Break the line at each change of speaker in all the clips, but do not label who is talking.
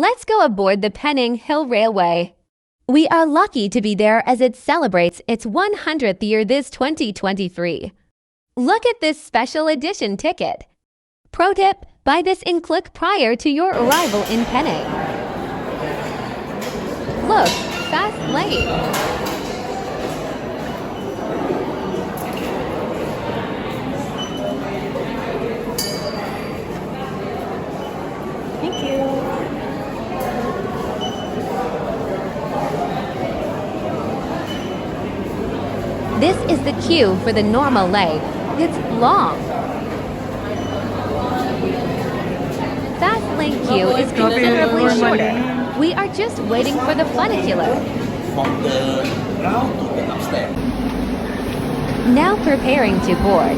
Let's go aboard the Penang Hill Railway. We are lucky to be there as it celebrates its 100th year this 2023. Look at this special edition ticket. Pro tip, buy this in click prior to your arrival in Penang. Look, fast lane.
Thank you.
This is the queue for the normal lane. It's long. Fast lane queue is considerably shorter. We are just waiting for the funicular.
From the ground to the upstairs.
Now preparing to board.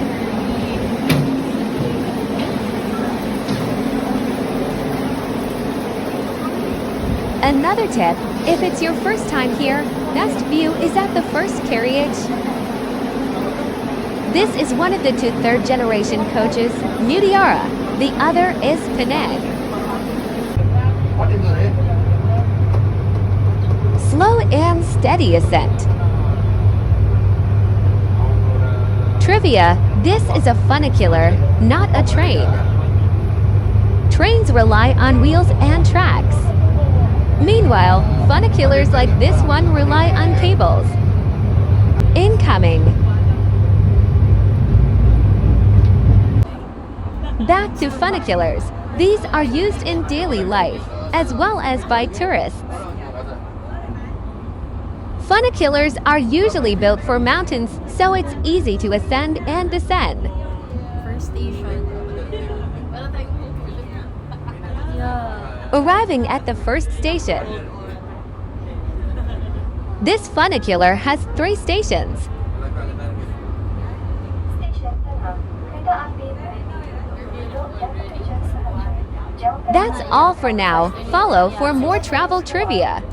Another tip, if it's your first time here, best view is at the first carriage. This is one of the two third-generation coaches, Mutiara. The other is Penang. Slow and steady ascent. Trivia, this is a funicular, not a train. Trains rely on wheels and tracks. Meanwhile, funiculars like this one rely on cables. Incoming. Back to funiculars. These are used in daily life, as well as by tourists. Funiculars are usually built for mountains, so it's easy to ascend and descend.
First station. Yeah.
Arriving at the first station. This funicular has 3 stations. That's all for now. Follow for more travel trivia.